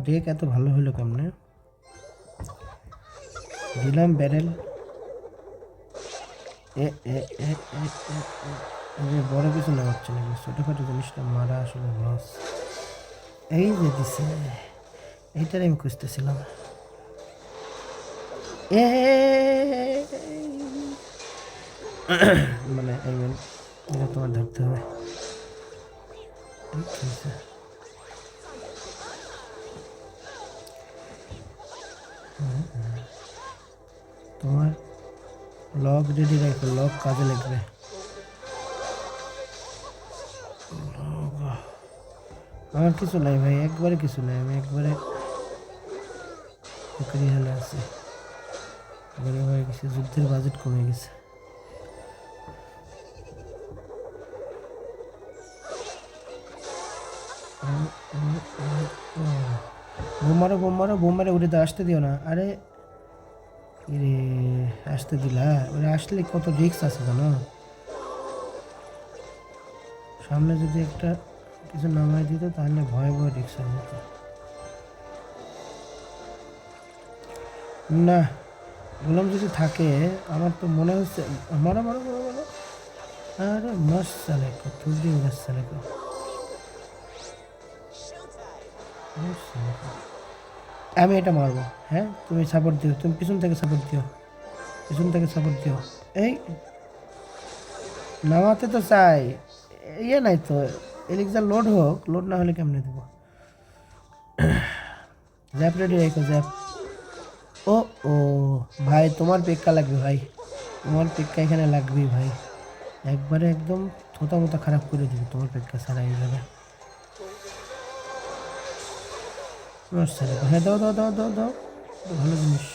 Day এত ভালো হলো কেমনে? দিলাম ব্যারেল। এ এ এ এ এ এ। আরে বড় কিছু না হচ্ছে নাকি, ছোটোখাটো জিনিসটা মারা আসলে লস। এই যে দিছে, এইটার আমি খুঁজতেছিলাম। এ মানে আই মিন এটা তোমার ধরতে হবে। ঠিক আছে, তোমার লক রেডি রাখো, লক কাজে লাগবে। আমার কিছু নাই ভাই, একবারে কিছু নাই, আমি একবারে ফকিরি হালে আছি। গরিব হয়ে গেছে, যুদ্ধের বাজেট কমে গেছে। বোম মারো উড়ে তো আসতে দিও না। আরে রে, আসতে দিলা? ওরা আসলে কত রিস্ক আছে জানো। সামনে যদি একটা কিছু নামাই দিত তাহলে ভয় ভয় রিস্ক হয়ে যেত। না, গোলাম যদি থাকে আমার তো মনে হচ্ছে। মারো মারো মারো মারো। আরে মস্ত চালে তুই দিন চালে। আমি এটা মারবো। হ্যাঁ, তুমি সাপোর্ট দিও, তুমি পিছন থেকে সাপোর্ট দিও, পিছন থেকে সাপোর্ট দিও। এই নামাতে তো চাই, ইয়ে নাই তো। এলিক্সার লোড হোক, লোড না হলে কেমনে দেবো? জ্যাপ রেডি রেখো, জ্যাপ। ও ও ভাই, তোমার পেক্কা লাগবে ভাই, তোমার পেক্কা এখানে লাগবেই ভাই। একবারে একদম থোতা মোতা খারাপ করে দিবে তোমার পেক্কা ছাড়া এই যাবে। হ্যাঁ, দাও দাও দাও দাও দাও, ভালো জিনিস।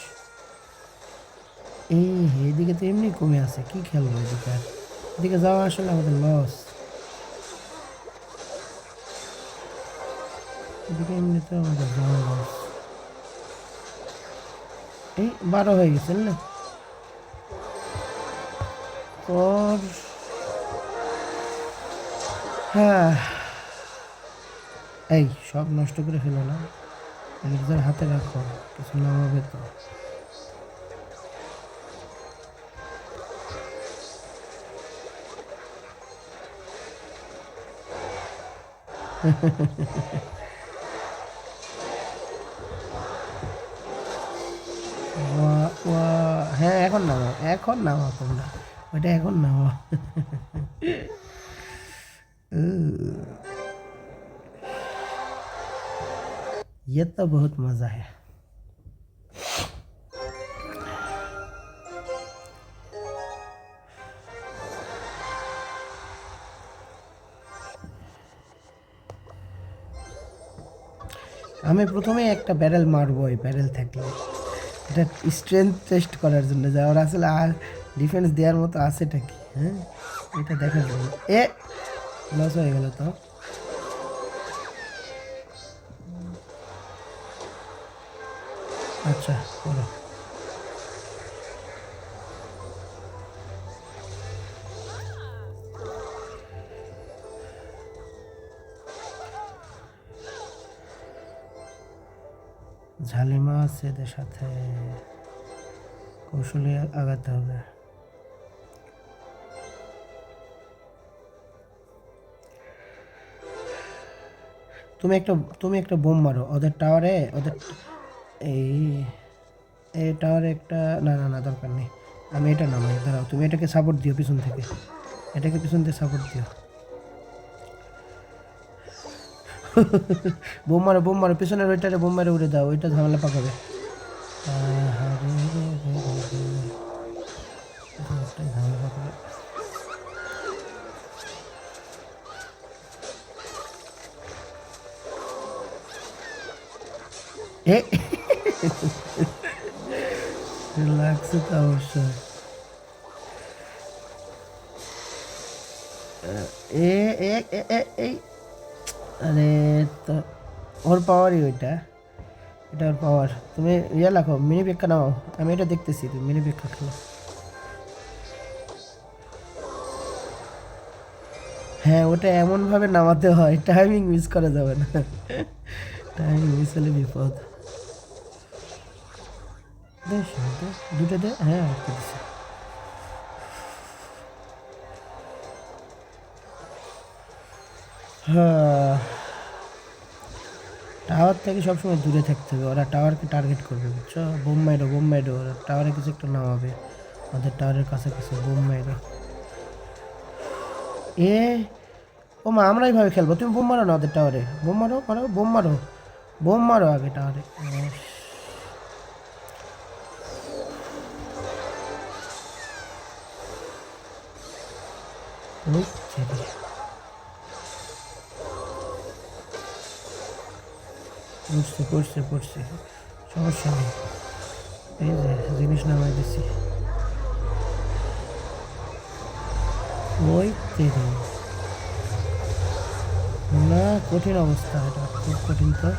এই এদিকে তো এমনি কমে আছে, কি খেলবো এদিকে? আর এদিকে যাওয়া আসলে আমাদের লস। এদিকে এমনিতে আমাদের যাওয়া লস। এই 12 হয়ে গেছে না ওর। হ্যাঁ, এই সব নষ্ট করে ফেলো না, এলিক্সার হাতে রাখো, কিছু নামাবে তো। হ্যাঁ, এখন নামাও, এখন নামাও তোমরা, ওইটা এখন নামাও। ये तो बहुत मजा है। আমি প্রথমে একটা ব্যারেল মারবো, এই ব্যারেল থাকলে এটা স্ট্রেংথ টেস্ট করার জন্য, যে ওর আসলে আর ডিফেন্স দেওয়ার মতো আছেটা কি। হ্যাঁ, এটা দেখার জন্য। এ লস হয়ে গেল তো। আচ্ছা বলো। ঝালিমা আছে এদের সাথে, কৌশলে আগাতে হবে। তুমি একটা বোম মারো ওদের টাওয়ারে, ওদের এই এই টাওয়ারে একটা। না না না, দরকার নেই, আমি এটা নামাই। দাঁড়াও, তুমি এটাকে সাপোর্ট দিও পিছন থেকে, এটাকে পিছন থেকে সাপোর্ট দিও। বোম মারো পিছনের ওইটারে, বোম মারে উড়ে দাও, ওইটা ঝামেলা পাকাবে। ঝামেলা পাকাবে। এ লাগছে তো অবশ্যই। এ এ এ এ এই আরে, তো ওর পাওয়ারই ওইটা, এটা ওর পাওয়ার। তুমি ইয়ে লাখো, মিনি পেক্কা নামাও, আমি এটা দেখতেছি, তুমি মিনি পেক্কা খেলো। হ্যাঁ, ওটা এমনভাবে নামাতে হয়, টাইমিং মিস করা যাবে না। টাইম মিস হলে বিপদ। বেশ দুটো দে, হ্যাঁ একটা দিছে। হ্যাঁ, টাওয়ার থেকে সবসময় দূরে থাকতে হবে, ওরা টাওয়ারকে টার্গেট করবে বুঝছো, বোম মাইরো বোম মাইরো, ওরা টাওয়ারে কিছু একটা নামাবে, ওদের টাওয়ারের কাছাকাছি বোম মাইরো। এ ও মা, আমরা এইভাবে খেলবো, তুমি বোম মারো না ওদের টাওয়ারে, বোম মারো মারো বোম মারো, বোম মারো আগে টাওয়ারে। ওই ছেড়ে পড়ছে পড়ছে পড়ছে, সমস্যা নেই, এই যে জিনিস নামাই দিছি। ওই তেরে না, কঠিন অবস্থা, এটা খুব কঠিন। তো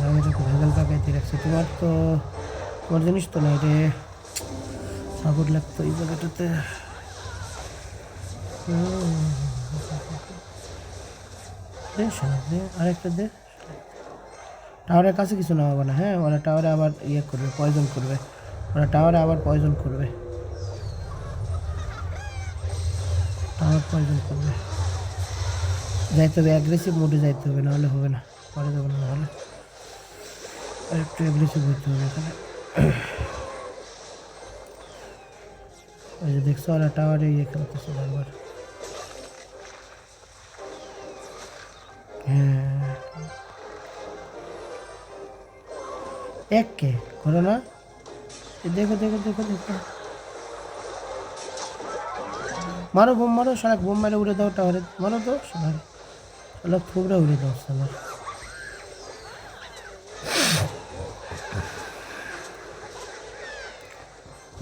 আমি তো ভেজাল পাকাইতে রাখছি, তোমার জিনিস তো না রে, সাপোর্ট লাগতো এই জায়গাটাতে। দে শোনা দে, আরেকটা দে। টাওয়ারের কাছে কিছু না হবে না, হ্যাঁ ওরা টাওয়ারে আবার ইয়ে করবে, পয়জন করবে, ওরা টাওয়ারে আবার পয়জন করবে, টাওয়ার পয়জন করবে। যাইতে হবে অ্যাগ্রেসিভ মোডে যাইতে হবে, নাহলে হবে না, পরে যাবে না, নাহলে আর একটু অ্যাগ্রেসিভ হইতে হবে এখানে। ওই যে দেখছো ওরা টাওয়ারে ইয়ে খেলতেছে বারবার। হ্যাঁ এককে করো না, দেখো দেখো দেখো দেখো, মারো বোম মারো, সারা বোম মারে উড়ে দাও টাওয়ারে, মারো তো সারা, সারা থুবড়া উড়ে দাও সারা।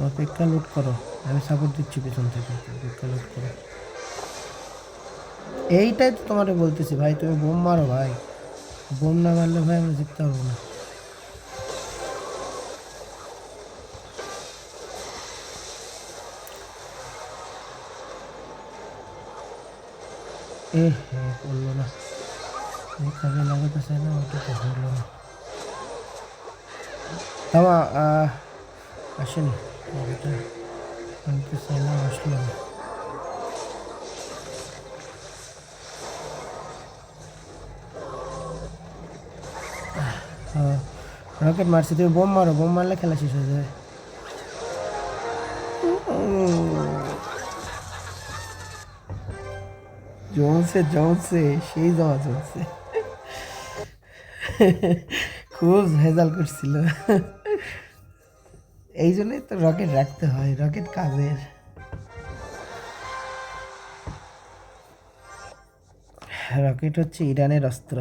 অপেক্ষা লুট করো, আমি সাপোর্ট দিচ্ছি পিছন থেকে, অপেক্ষা লুট করো। এইটাই তো তোমারে বলতেছি ভাই, তুমি বোম মারো ভাই, বোম না মারলে ভাই আমরা জিততে পারবো না। এ হ্যাঁ করলো না, এই কাজে লাগাতে চাই না, ওটা তো হলো না। তামা আসেনি, এটা আনতে চাই না, আসলো না। রকেট মারছি, তুমি বোম মারো, বোম মারলে খেলা শেষ হয়ে যাবে। জমছে জমছে, সেই জমা জমছে, খুব ভেজাল করছিল। এই জন্যই তো রকেট রাখতে হয়, রকেট কাজের। রকেট হচ্ছে ইরানের অস্ত্র।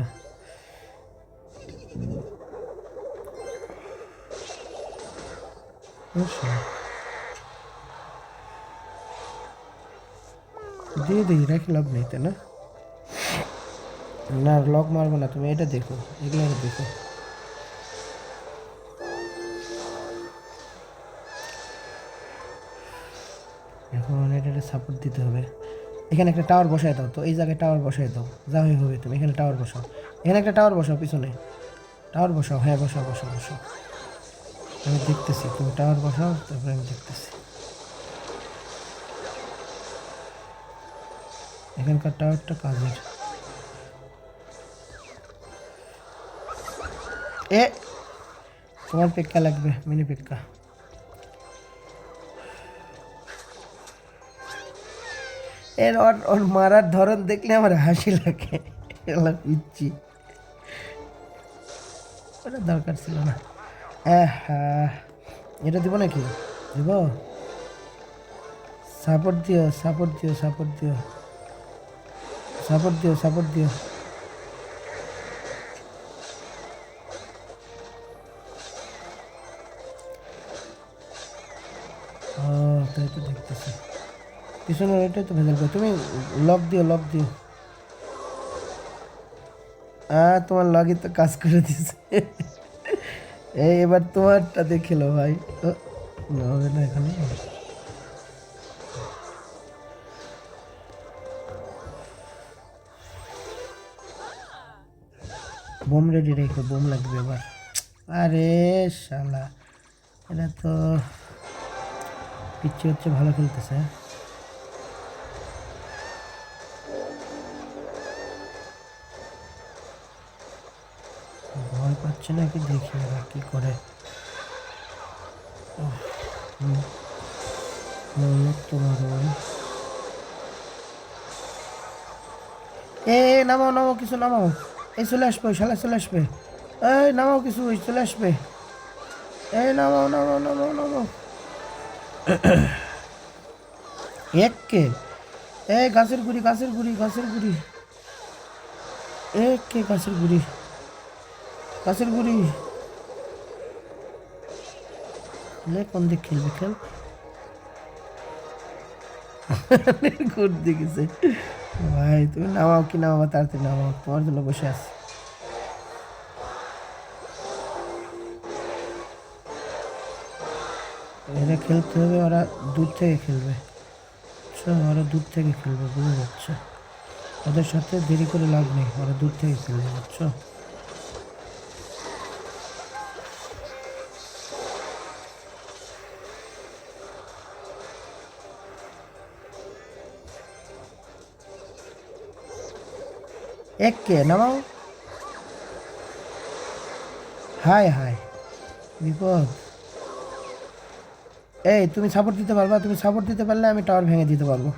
দিয়ে দিই, রেখে লাভ নেই তাই না, না লক মারবো না, তুমি এটা দেখো, এগুলো দেখো। এখন এটা সাপোর্ট দিতে হবে, এখানে একটা টাওয়ার বসায় দাও তো, এই জায়গায় টাওয়ার বসায় দাও, যা হয়ে হবে, তুমি এখানে টাওয়ার বসাও, এখানে একটা টাওয়ার বসাও, পিছনে টাওয়ার বসাও, হ্যাঁ বসাও বসাও বসাও, আমি দেখতেছি, তুমি টাওয়ার বসাও, তারপরে আমি দেখতেছি। এখানকার টাওয়ারটা কাজের। এ তোমার পেক্কা লাগবে, মিনি পেক্কা। এর ওর ওর মারার ধরন দেখলে আমার হাসি লাগে, এগুলো পিচ্ছি, ওটা দরকার ছিল না। হ্যাঁ এটা দিব নাকি, দিব, সাপোর্ট দিও সাপোর্ট দিও সাপোর্ট দিও সাপোর্ট দিও সাপোর্ট দিও। ও তাই তো দেখতেছি, পিছনে ওইটাই তো ভেজাল করে, তুমি লক দিও লক দিও। তোমার লগই তো কাজ করে দিছে। এই এবার তোমারটা দেখেলো ভাই, না হবে না এখানে। বোম রেডি রেখে, বোম লাগবে এবার। আরে শালা, এটা তো পিচ্ছি হচ্ছে, ভালো খেলতেছে। ভয় পাচ্ছে নাকি দেখি এরা কি করে। তোমার এ নামাও নামাও কিছু নামাও, এই চলে আসবে, ওই শালা চলে আসবে। এই নামাও কিছু, ওই চলে আসবে। এই নামাও নামাও নামাও নামাও। কে এই গাছের গুড়ি, গাছের গুড়ি, গাছের গুড়ি। কে গাছের গুড়ি, গাছের গুড়ি। লে কোন দিক খেলবে, খেল। গুড় দিকেছে ভাই, তুমি নামাও কি নামাও, তাড়াতাড়ি নামাও, তোমার জন্য বসে আছি। এরা খেলতে হবে, ওরা দূর থেকে খেলবে, ওরা দূর থেকে খেলবে, বুঝে যাচ্ছে। ওদের সাথে দেরি করে লাভ নেই, ওরা দূর থেকে খেলবে, বুঝছো। কে নামাও। হাই হাই বিপদ। এই তুমি সাপোর্ট দিতে পারবা, তুমি সাপোর্ট দিতে পারলে আমি টাওয়ার ভেঙে দিতে পারবো।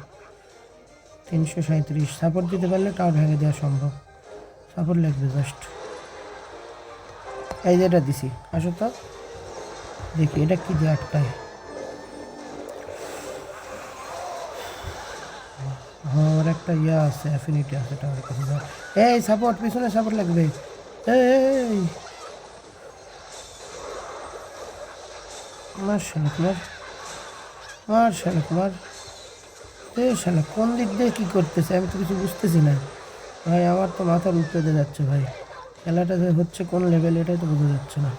337 সাপোর্ট দিতে পারলে টাওয়ার ভেঙে দেওয়া সম্ভব। সাপোর্ট লাগবে জাস্ট। এই যে এটা দিছি, আসো তো দেখি এটা কি দিয়ে আটকায়। হ্যাঁ, ওর একটা ইয়া আছে, অ্যাফিনিটি আছে টাওয়ারের কাছে। এই সাপোর্ট, পিছনে সাপোর্ট লাগবে। এই মার শালা কুমার, মার শালা কুমার। এই শালা কোন দিক দিয়ে কী করতেছে আমি তো কিছু বুঝতেছি না ভাই, আমার তো মাথার উপরে দিয়ে যাচ্ছে ভাই। খেলাটা যে হচ্ছে কোন লেভেল এটাই তো বোঝা যাচ্ছে না।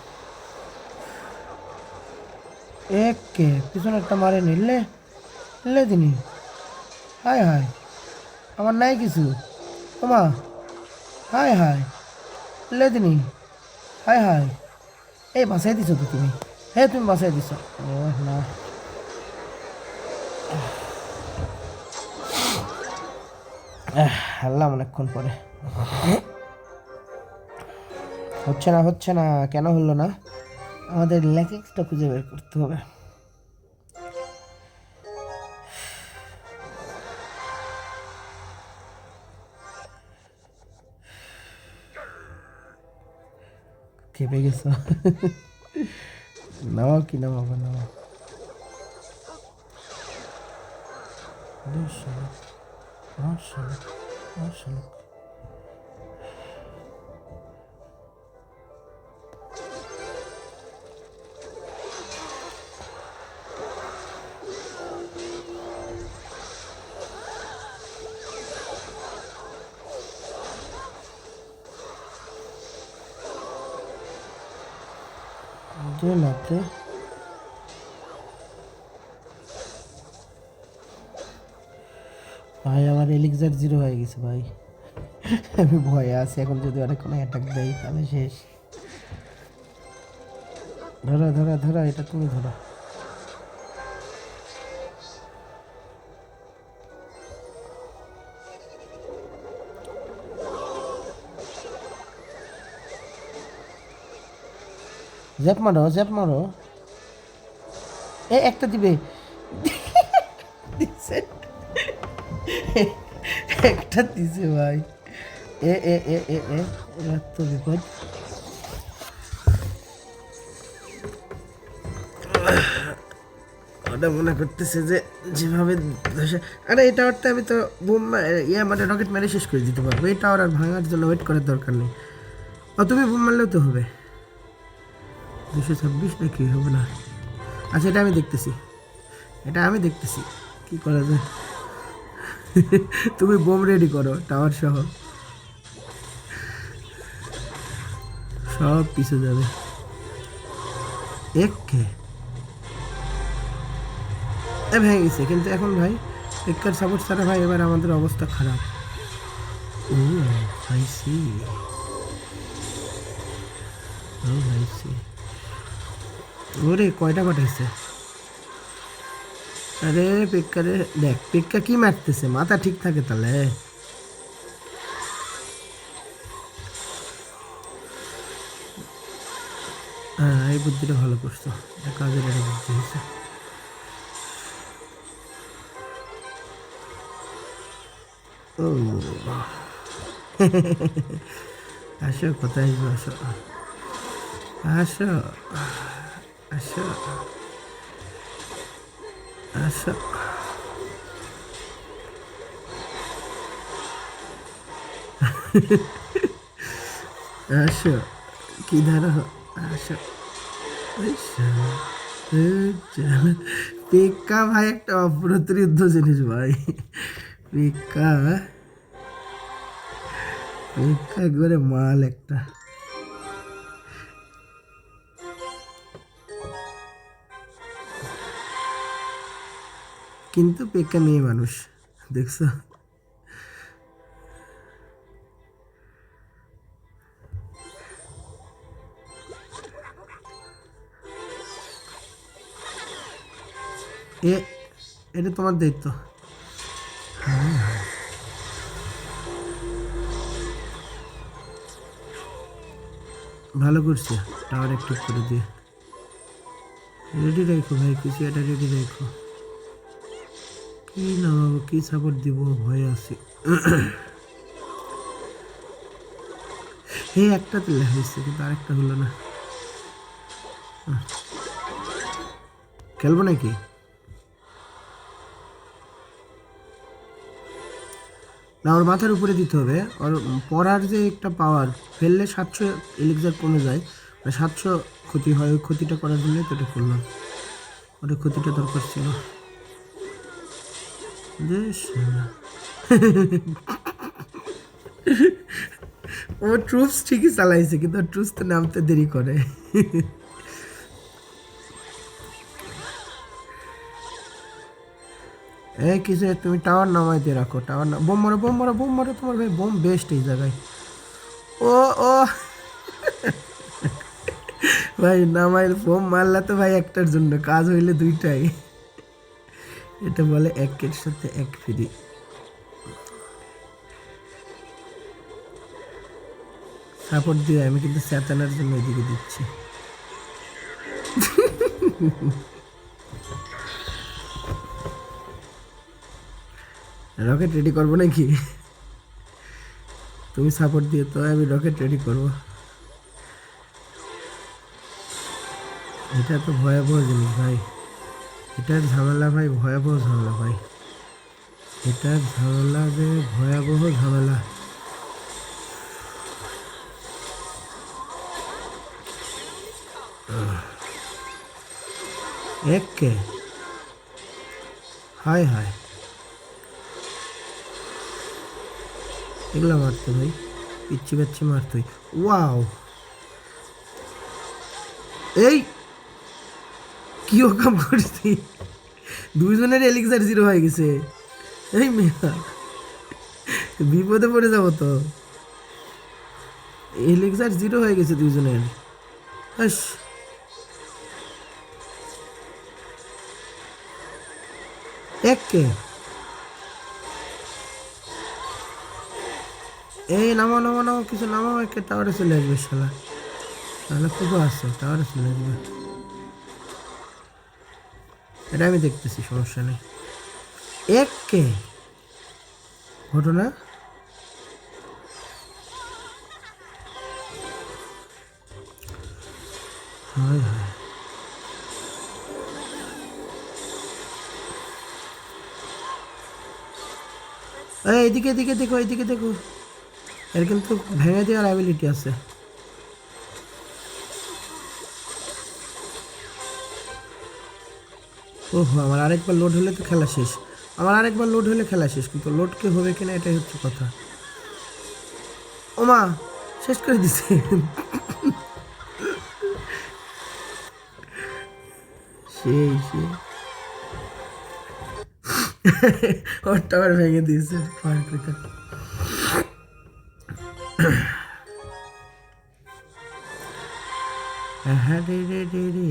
কে পিছনে একটা মারে নিলে নিলে দিনি। হায় হায়, আমার নাই কিছু তোমা। হায় হায় নিলে দিনি। হায় হায়, এই বাসায় দিছো তো তুমি। হ্যাঁ তুমি বাসায় দিছো। ও না, হারলাম অনেকক্ষণ পরে। হচ্ছে না, হচ্ছে না, কেন হলো না? আমাদের ল্যাকিংসটা খুঁজে বের করতে হবে। খেপে গেছো? নামাও কি নামাবো, নামাও। নাতে ভাই আমার এলিক্সার 0 হয়ে গেছে ভাই। আমি ভয়ে আছি, এখন যদি অনেক কোনো অ্যাটাক দেয় তাহলে শেষ। ধরো ধরো ধরো, এটা তুমি ধরো। জ্যাপ মারো, জ্যাপ মারো। একটা দিবে। দিছে, একটা দিছে ভাই। এবার তো বিপদ। ওটা মনে করতেছে যে যেভাবে আরে এই টাওয়ারটা আমি তো বোম মানে রকেট মেরে শেষ করে দিতে পারবো। এই টাওয়ার আর ভাঙার জন্য ওয়েট করার দরকার নেই। তুমি বোম মারলেও তো হবে। 226 নাকি হবে না? আচ্ছা এটা আমি দেখতেছি, এটা আমি দেখতেছি কি করা যায়। তুমি বোম রেডি করো টাওয়ার সহ, সব পিছে যাবে। কে ভেঙে গেছে, কিন্তু এখন ভাই একার সাপোর্ট ছাড়া ভাই এবার আমাদের অবস্থা খারাপ। ও আই সি। ও ভাইছি ওরে কয়টা পাঠাইছে আরে পেক্কারে দেখ পেক্কা কি মারতেছে মাথা ঠিক থাকে তাহলে হ্যাঁ এই বুদ্ধিটা ভালো করছো এটা কাজের একটা বুদ্ধি হয়েছে ও আসো কোথায় আসবো আসো আসো আসো আসো আসো কি ধারা আসো পেক্কা ভাই একটা অপ্রতিরোধ্য জিনিস ভাই পেক্কা পেক্কা একবারে মাল একটা কিন্তু পেক্কা মেয়ে মানুষ দেখছো এ এটা তোমার দায়িত্ব ভালো করছে টাওয়ার একটু করে দিয়ে রেডি রাখো ভাই কিছু এটা রেডি রাখো কি নামাবো কি সাপোর্ট দিব ভয় আছে হে একটাতে হয়েছে কিন্তু আরেকটা হলো না খেলবো নাকি না ওর মাথার উপরে দিতে হবে ওর পড়ার যে একটা পাওয়ার ফেললে 700 এলিক্সার কমে যায় 700 ক্ষতি হয় ওই ক্ষতিটা করার জন্যই তো এটা করলাম ওটা ক্ষতিটা দরকার ছিল বেশ ও ট্রুপস ঠিকই চালাইছে কিন্তু ট্রুপস তো নামতে দেরি করে এই কিছু তুমি টাওয়ার নামাই দিয়ে রাখো টাওয়ার না বোম মারো বোম মারো বোম মারো তোমার ভাই বোম বেস্ট এই জায়গায় ও ও ভাই নামাইল বোম মারলা তো ভাই একটার জন্য কাজ হইলে দুইটাই এটা বলে একের সাথে এক ফ্রি সাপোর্ট দিয়ে আমি কিন্তু চেতানোর জন্য এদিকে দিচ্ছি রকেট রেডি করবো নাকি তুমি সাপোর্ট দিয়ে তো আমি রকেট রেডি করব এটা তো ভয়াবহ জিনিস ভাই এটার ঝামেলা ভাই ভয়াবহ ঝামেলা ভাই এটার ঝামেলা যে ভয়াবহ ঝামেলা এককে হায় হায় এগুলা মারতে ভাই পিচ্ছি পাচ্ছি মারতে ওয়াও এই কি কাম করছি দুইজনের এলিক্সার 0 হয়ে গেছে এই মেয়া বিপদে পড়ে যাবো তো এলিক্সার 0 হয়ে গেছে দুইজনের হাস এককে এই নামাও নামাও নামাও কিছু নামাও একে টাওয়ারে চলে আসবে শালা তাহলে খুব আসছে টাওয়ারে চলে আসবে এটা আমি দেখতেছি সমস্যা নেই এককে ঘটনা হায় হায় এইদিকে এদিকে দেখো এইদিকে দেখো এর কিন্তু ভেঙে দেওয়ার অ্যাবিলিটি আছে ওহো আমার আরেকবার লোড হলে তো খেলা শেষ আমার আরেকবার লোড হলে খেলা শেষ কিন্তু লোড কি হবে কিনা এটাই হচ্ছে কথা ওমা শেষ করে দিছে সেই সেই ওর টাওয়ার ভেঙে দিয়েছে ফায়ার ক্রিকেট হ্যাঁ রে রে রে রে।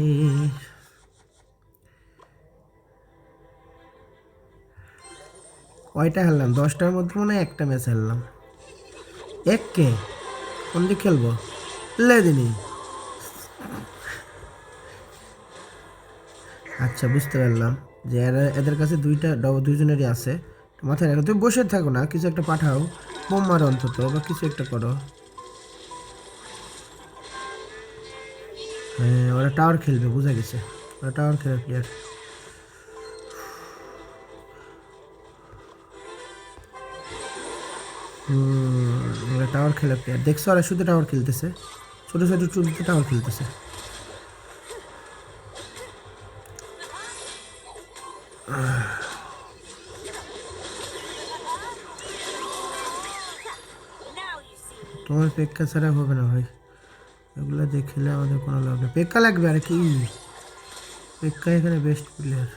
কয়টা খেললাম? 10টার মধ্যে মনে হয় একটা ম্যাচ খেললাম। কে কোন দিক খেলবো? দিনই। আচ্ছা বুঝতে পারলাম যে এদের কাছে দুইজনেরই আছে। মাথায় রাখো, তুমি বসে থাকো না, কিছু একটা পাঠাও, বোম মারো অন্তত, বা কিছু একটা করো। হ্যাঁ ওরা টাওয়ার খেলবে, বোঝা গেছে, ওরা টাওয়ার খেলার প্লেয়ার। ওরা টাওয়ার খেলার প্লেয়ার, দেখছো ওরা শুধু টাওয়ার খেলতেছে, ছোটো ছোটো চুলতে টাওয়ার খেলতেছে। তোমার পেক্কা ছাড়া হবে না ভাই, এগুলো দেখলে আমাদের কোনো লাভ নেই। পেক্কা লাগবে আর কি, পেক্কা এখানে বেস্ট প্লেয়ার।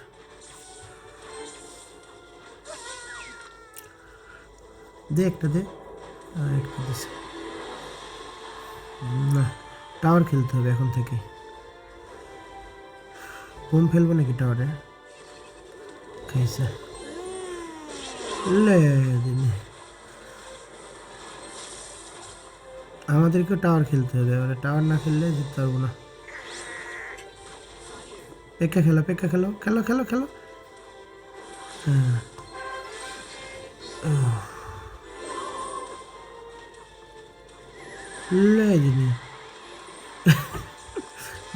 দে একটা দে, একটা দিছে না। টাওয়ার খেলতে হবে এখন থেকে। বোম ফেলবো নাকি টাওয়ারে? খাইছে আমাদেরকে টাওয়ার খেলতে হবে, এবারে টাওয়ার না খেললে জিততে পারবো না। পেক্কা খেলো, পেক্কা খেলো, খেলো খেলো খেলো। হ্যাঁ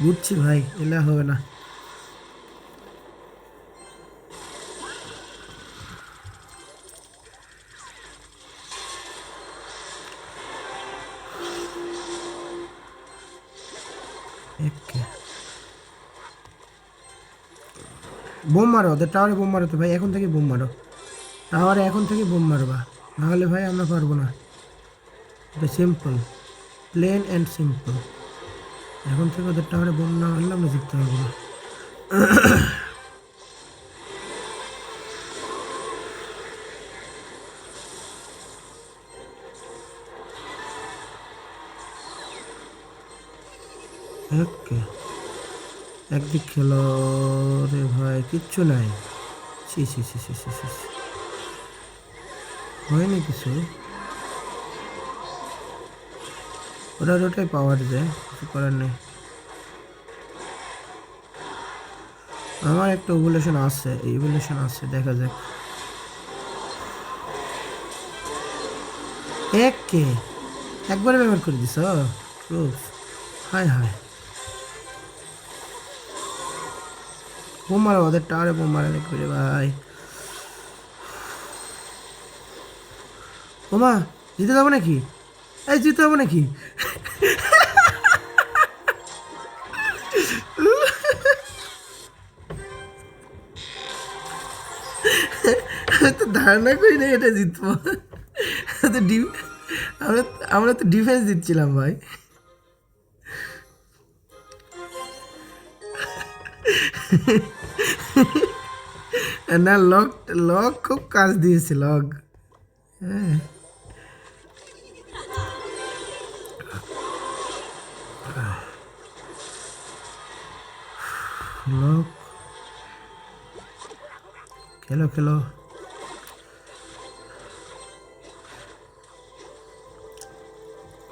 বুঝছি ভাই, এলা হবে না। বোম মারো ওদের টাওয়ারে, বোম মারো তো ভাই, এখন থেকে বোম মারো টাওয়ারে, এখন থেকে বোম মারবা, নাহলে ভাই আমরা পারবো না। এটা সিম্পল, প্লেন অ্যান্ড সিম্পল। এখন থেকে ওদের টাওয়ারে বোম না মারলে আমরা জিততে পারবো না। ওকে, একদিক খেলো রে ভাই, কিচ্ছু নাই। সি সি সি সি সি সি সি। হয়নি কিছু, ওটাই পাওয়ার যায়, কিছু করার নেই। আমার একটা ইভলিউশন আছে, ইভলিউশন আছে, দেখা যাক। কে একবারে ব্যবহার করে দিছ, হায় হায়। বোম মারো ওদের টাওয়ারে, বোম মারা দেখবে রে ভাই। ওমা, জিতে যাবো নাকি? এই জিতে যাবো নাকি? আমি তো ধারণা করি না এটা জিতবো। তো আমরা আমরা তো ডিফেন্স দিচ্ছিলাম ভাই। না লক, লক খুব কাজ দিয়েছে লক। হ্যাঁ লক, খেলো খেলো।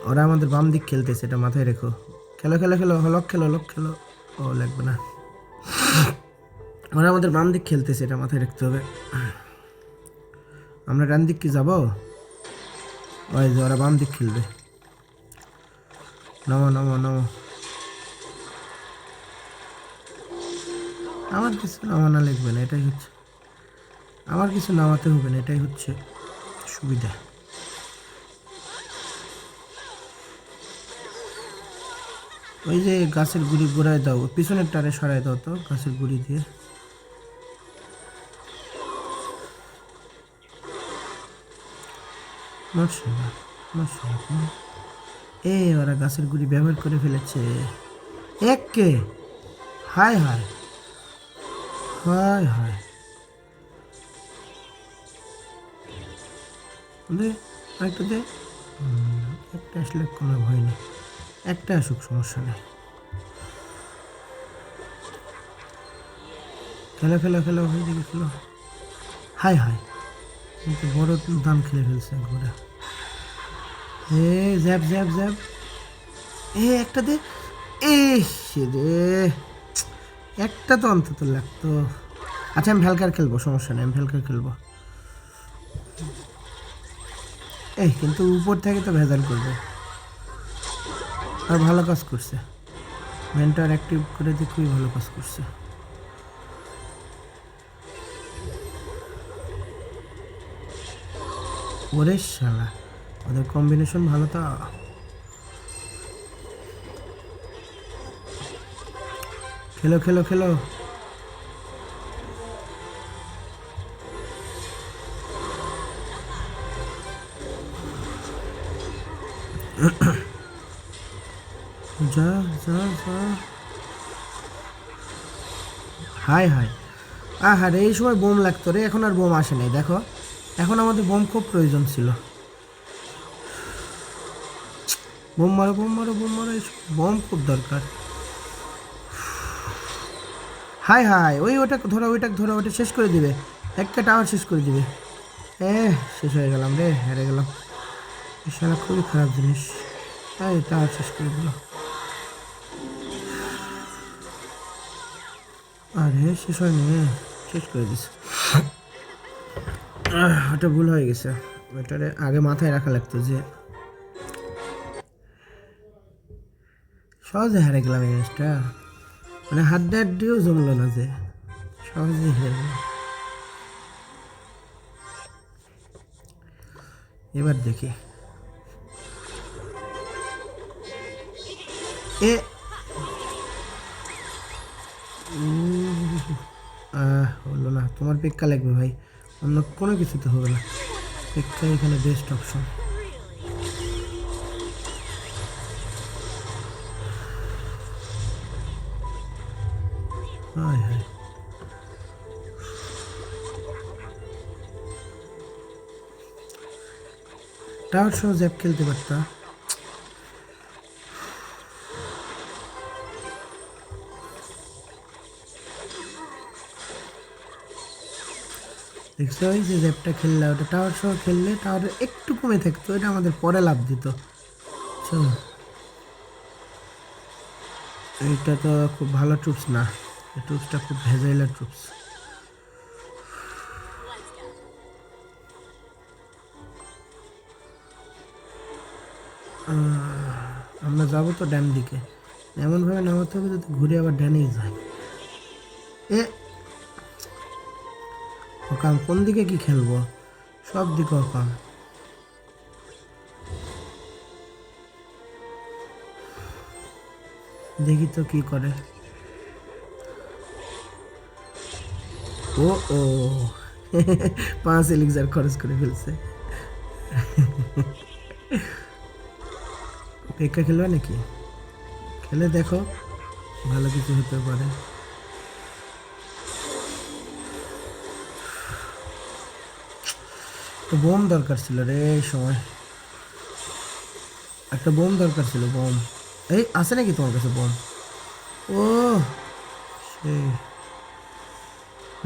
ওরা আমাদের বাম দিক খেলতেছে, এটা মাথায় রেখো। খেলো খেলো খেলো, লক খেলো, লক খেলো। ও লাগবে না, ওরা আমাদের বাম দিক খেলতেছে, এটা মাথায় রাখতে হবে। আমরা ডান দিক কি যাবো? ওই যে ওরা বাম দিক খেলবে। নামো নামো নামো। আমার কিছু নামানো লাগবে না, এটাই হচ্ছে, আমার কিছু নামাতে হবে না, এটাই হচ্ছে সুবিধা। ওই যে গাছের গুড়ি ঘোরায় দাও, পিছনের টারে সরাই দাও তো গাছের গুড়ি দিয়ে। ওরা গাছের গুড়ি ব্যবহার করে ফেলেছে। কে হায় হায় হায় হায়। দে আরেকটা দে, একটা আসলে কোনো ভয় নেই, একটা আসুক সমস্যা নেই। খেলো খেলো খেলো ওইদিকে খেলো। হাই হাই, কিন্তু বড় দান খেলে ফেলছে একবারে। এ জ্যাব জ্যাব জ্যাব, এ একটা দে। এ রে, একটা তো অন্তত লাগতো। আচ্ছা আমি ভ্যালকার খেলবো, সমস্যা নেই, আমি ভ্যালকার খেলবো। এই কিন্তু উপর থেকে তো ভেজাল করবে। আর ভালো কাজ করছে, মেন্টর অ্যাক্টিভ করে দিয়ে খুবই ভালো কাজ করছে। ওরে শালা, ওদের কম্বিনেশন ভালো তো। খেলো খেলো খেলো। যা যা যা। হাই হাই, আহারে এই সময় বোম লাগতো রে, এখন আর বোম আসে নাই। দেখো এখন আমাদের বোম খুব প্রয়োজন ছিল। বোম মারো বোম মারো বোম মারো, বোম খুব দরকার। হাই হাই, ওই ওটা ধরো, ওইটা ধরো, ওটা শেষ করে দিবে, একটা টাওয়ার শেষ করে দিবে। শেষ হয়ে গেলাম রে, হেরে গেলাম। সেটা খুবই খারাপ জিনিস। এই টাওয়ার শেষ করে দিল। আরে শেষ হয়নি, শেষ করে দিস। ওটা ভুল হয়ে গেছে, ওটারে আগে মাথায় রাখা লাগতো যে সহজে হারে গেলাম এই জিনিসটা। মানে হাড্ডে হাড্ডিও জমলো না যে, সহজেই হেরে গেলাম। এবার দেখি এ হলো না, তোমার পেক্কা লাগবে ভাই, অন্য কোনো কিছুতে হবে না। পেক্কা এখানে বেস্ট অপশন। হায় হায়, টাওয়ার সহ জ্যাপ খেলতে পারতা। দেখছো ওই যে জ্যাপটা খেললে, ওটা টাওয়ার সহ খেললে টাওয়ার একটু কমে থাকতো, এটা আমাদের পরে লাভ দিত। এইটা তো খুব ভালো ট্রুপস না, এই ট্রুপসটা খুব ভেজাইলা ট্রুপস। আমরা যাবো তো ডান দিকে, এমনভাবে নামাতে হবে যাতে ঘুরে আবার ডানেই যায়। এ ওকাম, কোন দিকে কি খেলবো, সব দিকে ওকাম। দেখি তো কি করে। ও ও 5 এলিক্সার খরচ করে ফেলছে। পেক্কা খেলবে নাকি? খেলে দেখো, ভালো কিছু হতে পারে। তো বোম দরকার ছিল রে এই সময়, একটা বোম দরকার ছিল, বোম। এই আছে নাকি তোমার কাছে বোম? ও সেই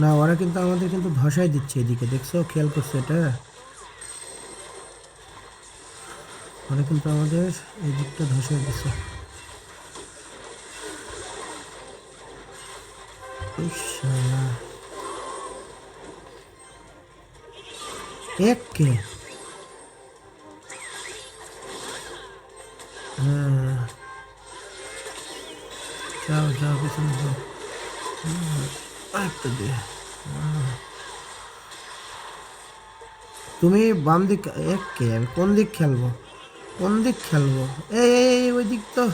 না, ওরা কিন্তু আমাদের কিন্তু ধসাই দিচ্ছে এদিকে, দেখছো, খেয়াল করছো এটা? ওরা কিন্তু আমাদের এই দিকটা ধসাই দিচ্ছে। একে হ্যাঁ, যাও যাও পিছনে যাও। একটা দিয়ে তুমি বাম দিক, একে আমি কোন দিক খেলবো, কোন দিক খেলবো? এই ওই দিক তো,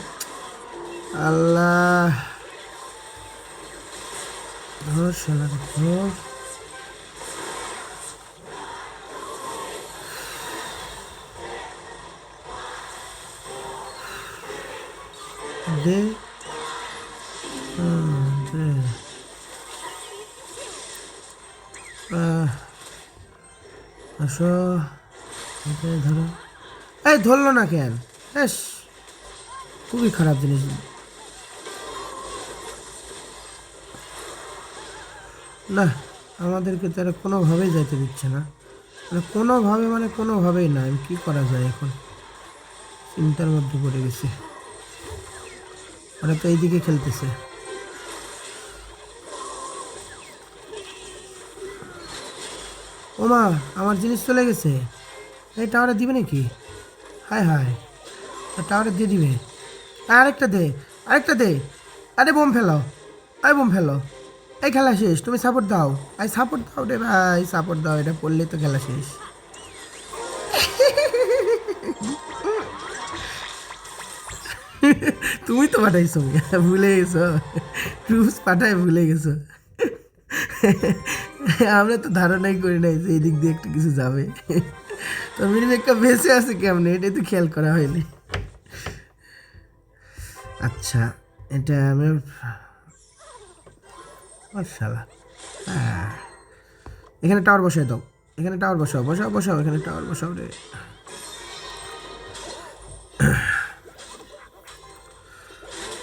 আল্লাহ ধর সোনা ধর। দে দে। আসো, এটাই ধরো। এই ধরলো না কেন? বেশ, খুবই খারাপ জিনিস। না, আমাদেরকে তারা কোনোভাবেই যেতে দিচ্ছে না, মানে কোনোভাবে, মানে কোনোভাবেই না। আমি কী করা যায় এখন, চিন্তার মধ্যে পড়ে গেছি। ওরা তো এইদিকে খেলতেছে। ওমা, আমার জিনিস চলে গেছে। এই টাওয়ারে দিবে নাকি? হায় হায়, টাওয়ারে দিয়ে দিবে। আরেকটা দে, আরেকটা দে। আরে বোম ফেলো, আরে বোম ফেলো। এই খেলা শেষ, তুমি সাপোর্ট দাও। আই সাপোর্ট দাও রে ভাই, সাপোর্ট দাও। এটা পড়লে তো খেলা শেষ। তুমি তো পাঠাইছো, ভুলে গেছো। রুলস পাঠায় ভুলে গেছো। আমরা তো ধারণাই করি নাই যে এই দিক দিয়ে একটা কিছু যাবে। তো মিনিমেকটা বেঁচে আছে কেমনে, এটাই তো খেয়াল করা হয়নি। আচ্ছা, এটা আমি শালা, এখানে টাওয়ার বসাই দাও। এখানে টাওয়ার বসাও, বসাও বসাও, এখানে টাওয়ার বসাও রে।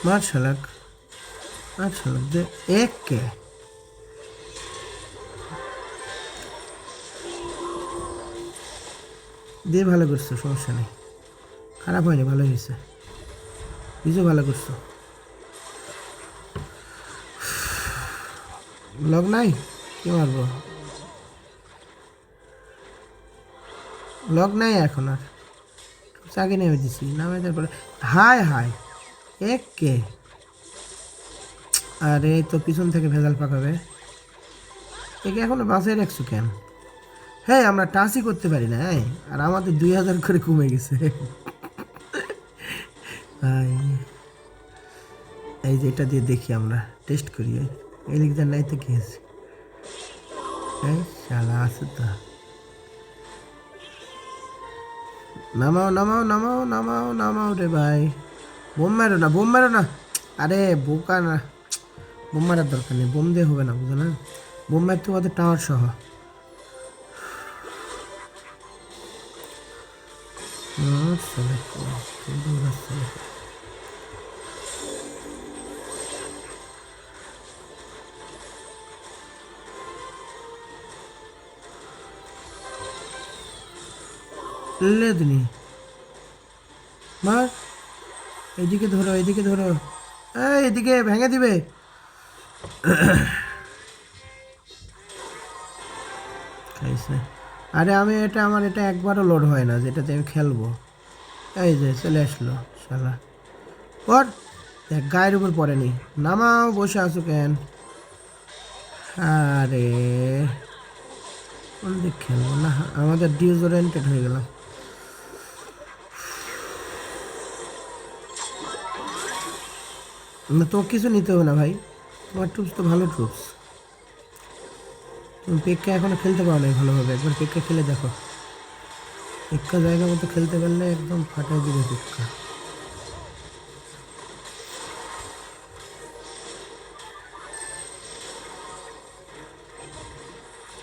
মার শালাক, মার শালাক দে। এক কে দিয়ে ভালো করছো, সমস্যা নেই, খারাপ হয়নি, ভালো হয়েছে। কিছু ভালো করছো। ব্লগ নাই, কি মারবো? ব্লগ নাই এখন আর, আগে নেমে দিছি, নামে তারপরে হায় হায়। এক কে, আরে তো পিছন থেকে ভেজাল পাকাবে। একে এখনো বাঁচিয়ে রাখছো কেন? হ্যাঁ, আমরা টাচই করতে পারি না। হ্যাঁ, আর আমাদের 2000 করে কমে গেছে। ভাই, এই যে এটা দিয়ে দেখি, আমরা টেস্ট করি। এই লিখতে নাই তো কি আছে? এই শালা আছে তো। নামাও নামাও নামাও নামাও নামাও রে ভাই। বোম মারো না, বোম মারো না। আরে বোকা না, বোম মারার দরকার নেই, বোম দিয়ে হবে না, বুঝো না? বোম মারতে হবে টাওয়ার সহ। লেদনি মার, এইদিকে ধরো, এইদিকে ধরো। এই এদিকে ভেঙে দিবে। খাইছে। আরে আমি এটা, আমার এটা একবারও লোড হয় না যেটাতে আমি খেলবো। এই যে চলে আসলো শালা। পর দেখ, গায়ের উপর পড়েনি। নামাও, বসে আছো কেন? আরে কোন দিক খেলবো না, আমাদের ডিসওরিয়েন্টেড হয়ে গেলাম। না, তো কিছু নিতে হবে না ভাই, তোমার ট্রুপস তো ভালো ট্রুপস। তুমি পেক্কা এখনো খেলতে পারো নাই ভালোভাবে, একবার পেক্কা খেলে দেখো। পেক্কা জায়গা মতো খেলতে পারলে একদম ফাটাই দিবে পেক্কা।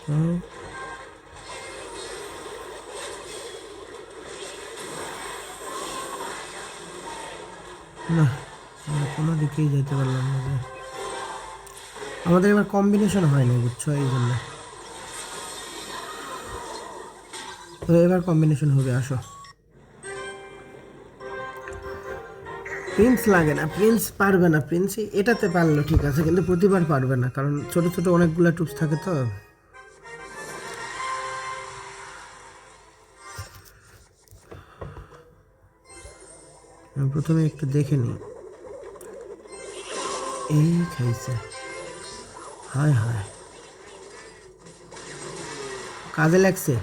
হুম, না, আমরা কোনো দিকেই যেতে পারলাম না যে। আমাদের এবার কম্বিনেশন হয় না, বুঝছো, এই জন্য। তো এবার কম্বিনেশন হবে, আসো। প্রিন্স লাগে না, প্রিন্স পারবে না, প্রিন্স এটাতে পারলো ঠিক আছে, কিন্তু প্রতিবার পারবে না, কারণ ছোট ছোট অনেকগুলো টুপস থাকে তো। আমি প্রথমে একটু দেখে নিই। এই খাইছে, হায় হায়, কাজে লাগছে।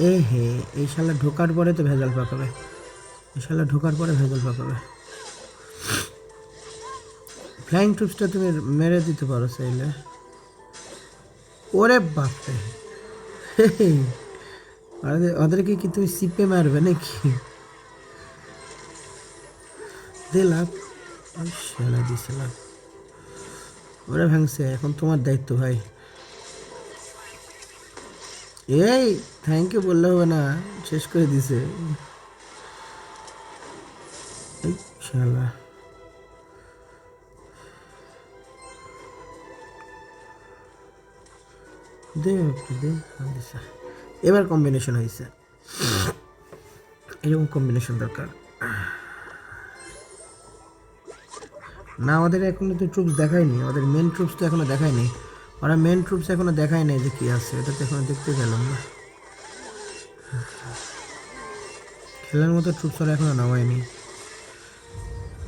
এ হে, এই শালা ঢোকার পরে তো ভেজাল পাকাবে, এই শালা ঢোকার পরে ভেজাল পাকাবে। ফ্লাইং ট্রুপসটা তুমি মেরে দিতে পারো চাইলে। ওরে বাপরে, ওদেরকে কি তুমি সিপে মারবে নাকি? দিলাম, শালা দিছিলাম। ওরা ভাঙছে, এখন তোমার দায়িত্ব ভাই। এই থ্যাংক ইউ বললে হবে না, শেষ করে দিছে। এই শালা, দে একটু দে। আচ্ছা, এবার কম্বিনেশন হয়েছে, এরকম কম্বিনেশন দরকার না। আমাদের এখনো তো ট্রুপস দেখায়নি, আমাদের মেন ট্রুপস তো এখনো দেখায়নি। ওরা মেন ট্রুপস এখনো দেখায় নাই যে কি আছে, এটা তো এখনো দেখতে গেলাম না। খেলার মতো ট্রুপস ওরা এখনো নামায়নি,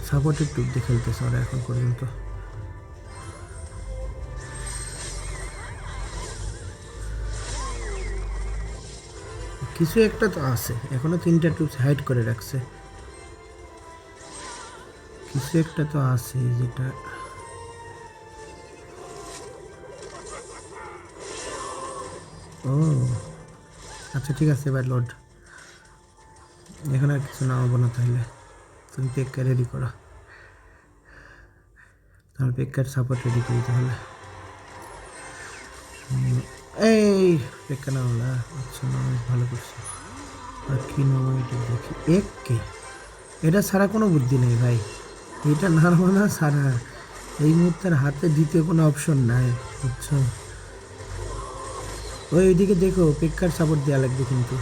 সাপোর্টিভ ট্রুপ দিয়ে খেলতেছে ওরা এখন পর্যন্ত। কিছু একটা তো আছে, এখনো 3টা ট্রুপস হাইড করে রাখছে, কিছু একটা তো আছে যেটা। ও আচ্ছা ঠিক আছে, এবার লোড। এখানে আর কিছু নামাবো না, তাহলে তুমি পেক্কা রেডি করো, তাহলে পেক্কার সাপোর্ট রেডি করি তাহলে। এই পেক্কা নামলা, আচ্ছা নামাজ ভালো করছে। আর কি নামা এটা দেখি, এককে এটা ছাড়া কোনো বুদ্ধি নেই ভাই, এটা নামা না ছাড়া এই মুহূর্তের হাতে দ্বিতীয় কোনো অপশন নাই, বুঝছো? ওইদিকে দেখো, পেক্কার সাপোর্ট দেওয়া লাগবে কিন্তু।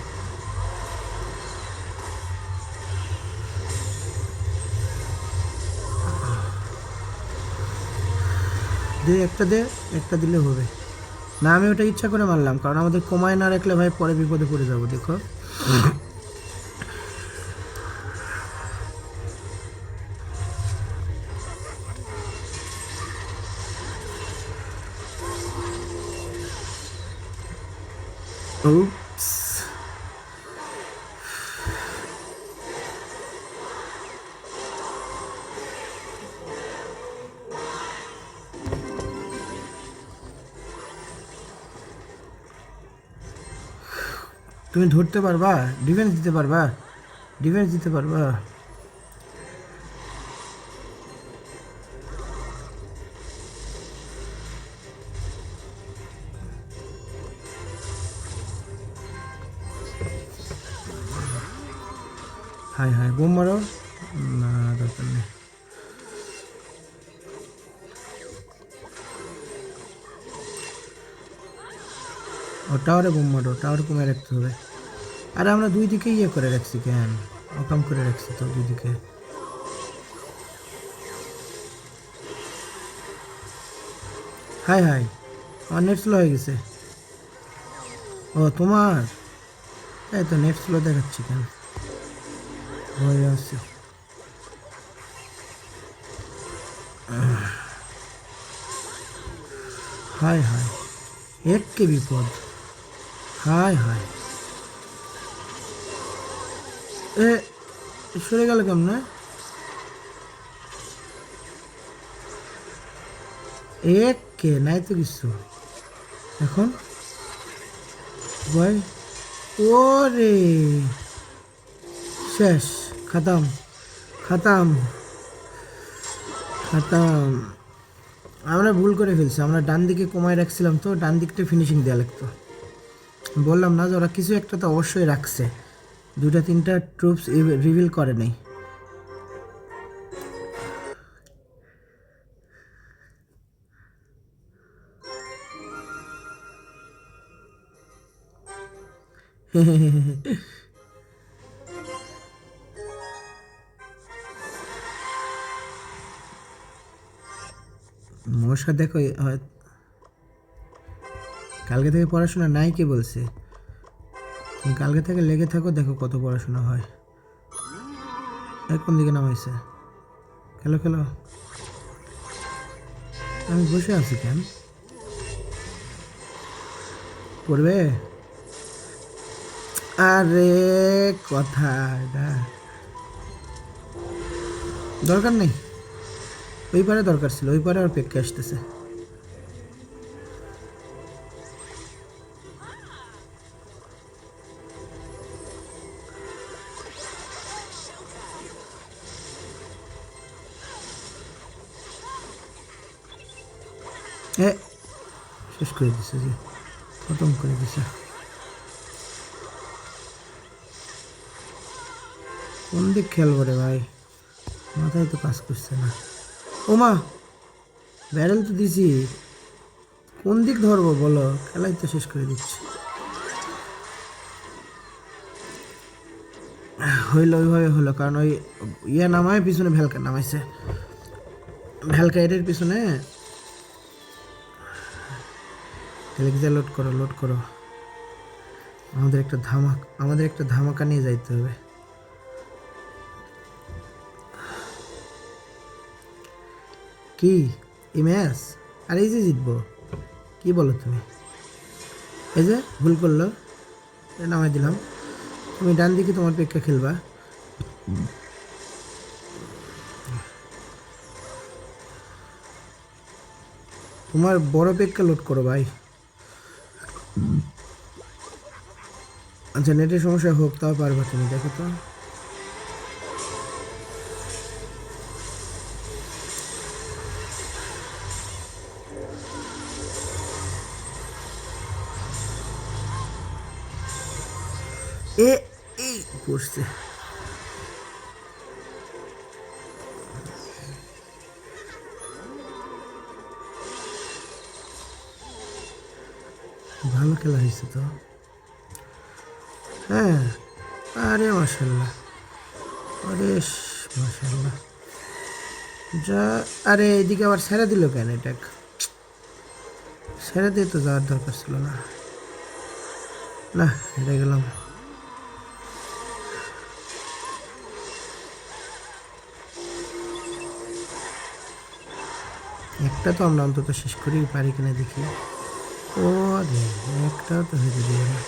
দে একটা, দে একটা দিলে হবে না। আমি ওটা ইচ্ছা করে মারলাম, কারণ আমাদের কমায় না রাখলে ভাই পরে বিপদে পড়ে যাবো। দেখো Oops. তুমি ধরতে পারবা, ডিফেন্স দিতে পারবা, ডিফেন্স দিতে পারবা। হাই হাই, বোম মারো না, দরকার নেই। ও টাওয়ারে বোম মারো, টাওয়ার কমে রাখতে হবে। আরে আমরা দুই দিকে ইয়ে করে রাখছি, কেন অকাম করে রাখছি তো দুই দিকে। হাই হাই, আমার নেট স্লো হয়ে গেছে। ও তোমার, তাই তো নেট স্লো দেখাচ্ছি কেন, হয়ে আসছে। হাই হাই, এককে বিপদ। হাই হাই, এ সরে গেল কেমনে? এককে নাই তো কিছু এখন ভাই। ওরে শেষ, খতম খতম খতম। আমরা ভুল করে ফেলছি, আমরা ডান দিকে কমায় রাখছিলাম, তো ডান দিকটা ফিনিশিং দেওয়া লাগতো। বললাম না যে ওরা কিছু একটা তো অবশ্যই রাখছে, 2-3টা ট্রুপস রিভিল করে নেই। মশা দেখো, কালকে থেকে পড়াশোনা নাই কে বলছে? তুমি কালকে থেকে লেগে থাকো, দেখো কত পড়াশোনা হয়। কোন দিকে নামাইছে? খেলো খেলো, আমি বসে আছি কেন? পড়বে? আরে কথা এটা দরকার নেই, ওই পারে দরকার ছিল, ওই পারে আর পেকে আসতেছে। এ শেষ করে দিছে, যে খতম করে দিছে। কোন দিক খেলবো রে ভাই, মাথায় তো কাজ করছে না। ওমা, ব্যারেল তো দিছি, কোন দিক ধরবো বলো, খেলাই তো শেষ করে দিচ্ছি। হইলো ওইভাবে হলো, কারণ ওই ইয়ে নামায় পিছনে ভ্যালকা নামাইছে, ভ্যালকা এর পিছনে। এলেক্সা লোড করো, লোড করো। আমাদের একটা ধামাকা নিয়ে যাইতে হবে। কি এই ম্যাচ আর এই যে জিতবো, কি বলো তুমি? এই যে ভুল করলো, নামাই দিলাম। তুমি ডান দিকে তোমার পেক্কা খেলবা। তোমার বড় পেক্কা লোড করো ভাই। আচ্ছা নেটের সমস্যা হোক, তাও পারবা তুমি, দেখো তো। এ এই পড়ছে। ভালো খেলা হয়েছে তো। হ্যাঁ, আরে মাশাল্লাহ, আরে মাশাল্লাহ। যা, আরে এদিকে আবার ছেড়ে দিল কেন? এটা ছেড়ে দিয়ে তো যাওয়ার দরকার ছিল না। না, হেরে গেলাম। একটা তো আমরা অন্তত শেষ করেই পারি কিনা দেখি। ও রে, একটাও তো হইতে দিবে না।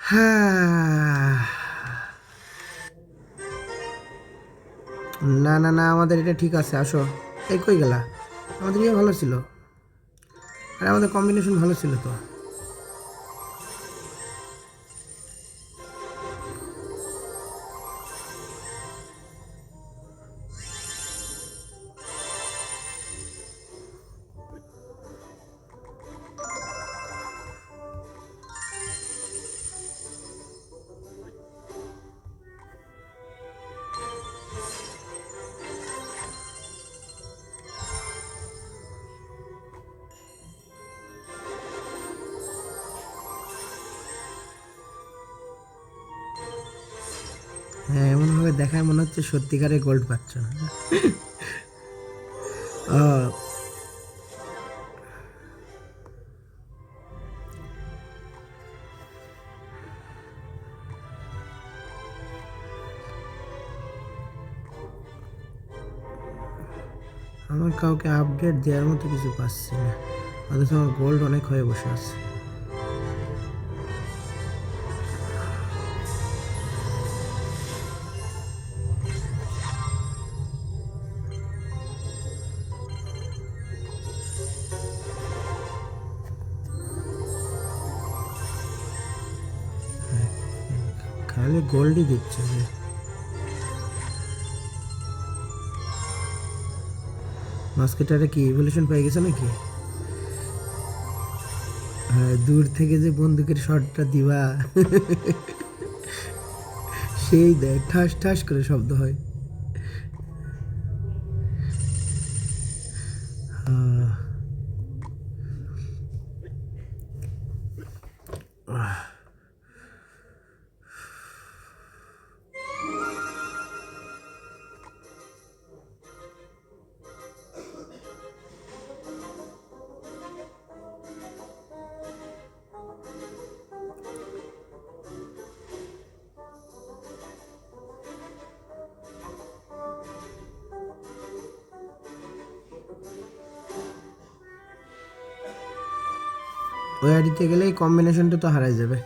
হ্যাঁ, না না না, আমাদের এটা ঠিক আছে, আসো। এই কই গেলা? আমাদের ইয়ে ভালো ছিল, আর আমাদের কম্বিনেশন ভালো ছিল তো। হ্যাঁ, এমনভাবে দেখায় মনে হচ্ছে সত্যিকারে গোল্ড পাচ্ছ। ও, আমার কাউকে আপডেট দেওয়ার মতো কিছু পাচ্ছি না, অথচ আমার গোল্ড অনেক হয়ে বসে আছে। খালি গোল্ডই দিচ্ছে যে। মাস্কেটারে কি ইভলিউশন পেয়ে গেছে নাকি? হ্যাঁ, দূর থেকে যে বন্দুকের শটটা দিবা, সেই দেয় ঠাস ঠাস করে শব্দ হয়। ওই আইডিতে গেলে এই কম্বিনেশনটা তো হারাই যাবে।